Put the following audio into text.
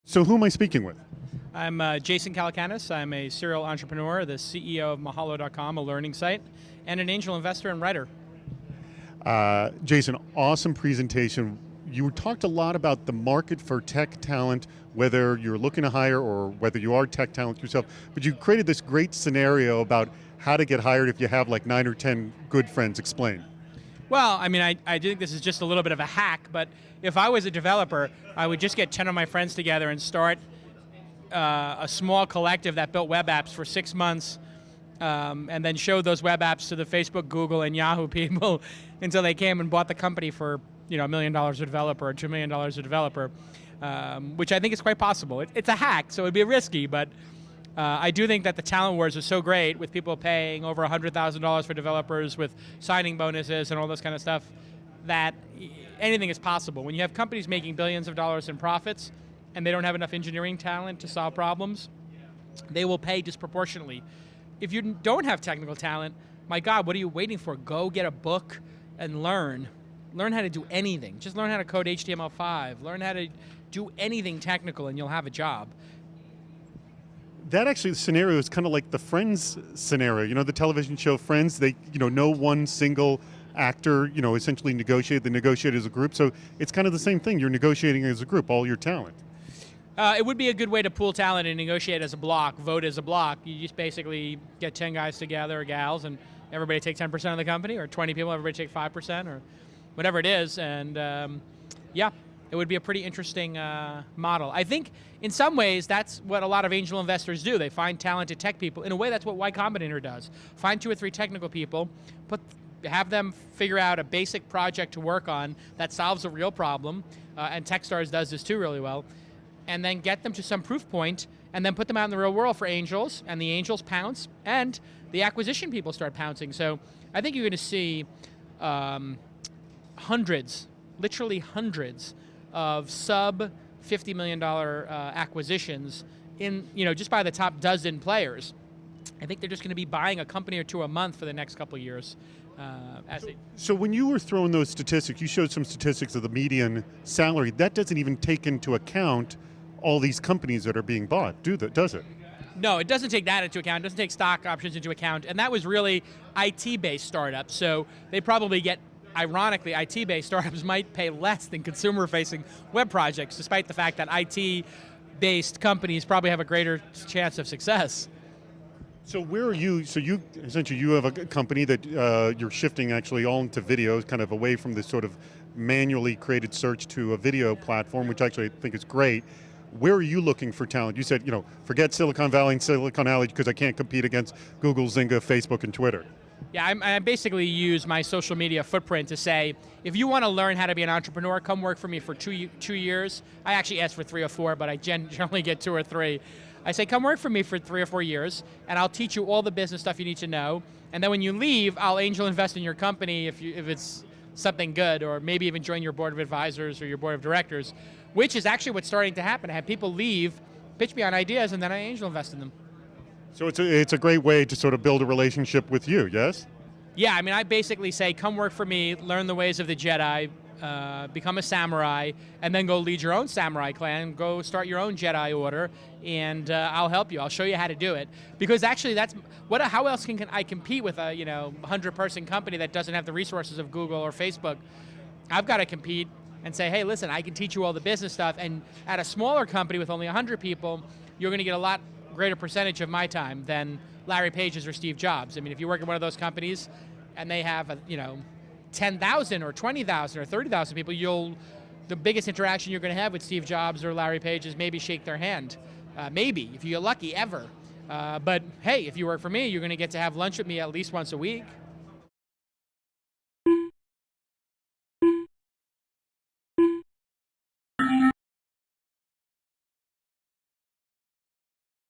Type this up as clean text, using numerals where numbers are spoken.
So who am I speaking with? I'm Jason Calacanis. I'm a serial entrepreneur, the CEO of Mahalo.com, a learning site, and an angel investor and writer. Jason, awesome presentation. You talked a lot about the market for tech talent, whether you're looking to hire or whether you are tech talent yourself, but you created this great scenario about how to get hired if you have like 9 or 10 good friends. Explain. Well, I mean, I think this is just a little bit of a hack, but if I was a developer, I would just get 10 of my friends together and start a small collective that built web apps for 6 months, and then showed those web apps to the Facebook, Google, and Yahoo people until they came and bought the company for $1 million a developer or $2 million a developer, which I think is quite possible. It's a hack, so it'd be risky, but I do think that the talent wars are so great, with people paying over $100,000 for developers, with signing bonuses and all this kind of stuff, that anything is possible. When you have companies making billions of dollars in profits and they don't have enough engineering talent to solve problems, they will pay disproportionately. If you don't have technical talent, my God, what are you waiting for? Go get a book and learn. Learn how to do anything. Just learn how to code HTML5. Learn how to do anything technical and you'll have a job. That actually, the scenario is kind of like the Friends scenario. You know, the television show Friends, they, no one single actor, essentially negotiate. They negotiate as a group. So it's kind of the same thing. You're negotiating as a group, all your talent. It would be a good way to pool talent and negotiate as a block, vote as a block. You just basically get 10 guys together, or gals, and everybody take 10% of the company, or 20 people, everybody take 5%, or whatever it is. And yeah, it would be a pretty interesting model. I think in some ways that's what a lot of angel investors do. They find talented tech people. In a way, that's what Y Combinator does. Find 2 or 3 technical people, have them figure out a basic project to work on that solves a real problem, and TechStars does this too really well, and then get them to some proof point, and then put them out in the real world for angels, and the angels pounce, and the acquisition people start pouncing. So I think you're going to see hundreds, literally hundreds, of sub $50 million acquisitions in, just by the top dozen players. I think they're just going to be buying a company or 2 a month for the next couple of years. So when you were throwing those statistics, you showed some statistics of the median salary. That doesn't even take into account all these companies that are being bought, does it? No, it doesn't take that into account. It doesn't take stock options into account. And that was really IT-based startups. So they probably get, ironically, IT-based startups might pay less than consumer-facing web projects, despite the fact that IT-based companies probably have a greater chance of success. So where are you? So you essentially you have a company that you're shifting actually all into videos, kind of away from this sort of manually created search to a video platform, which actually I think is great. Where are you looking for talent? You said, forget Silicon Valley and Silicon Alley because I can't compete against Google, Zynga, Facebook, and Twitter. Yeah, I basically use my social media footprint to say, if you want to learn how to be an entrepreneur, come work for me for 2 years. I actually ask for 3 or 4, but I generally get 2 or 3. I say, come work for me for 3 or 4 years, and I'll teach you all the business stuff you need to know. And then when you leave, I'll angel invest in your company if it's something good, or maybe even join your board of advisors or your board of directors, which is actually what's starting to happen. I have people leave, pitch me on ideas, and then I angel invest in them. So it's a great way to sort of build a relationship with you, yes? Yeah, I mean, I basically say, come work for me, learn the ways of the Jedi, become a samurai, and then go lead your own samurai clan, go start your own Jedi order, and I'll help you. I'll show you how to do it. Because actually, how else can I compete with a 100-person company that doesn't have the resources of Google or Facebook? I've got to compete and say, hey, listen, I can teach you all the business stuff, and at a smaller company with only 100 people, you're going to get a lot greater percentage of my time than Larry Page's or Steve Jobs. I mean, if you work at one of those companies and they have 10,000 or 20,000 or 30,000 people, the biggest interaction you're going to have with Steve Jobs or Larry Page is maybe shake their hand. Maybe, if you're lucky, ever. But hey, if you work for me, you're going to get to have lunch with me at least once a week.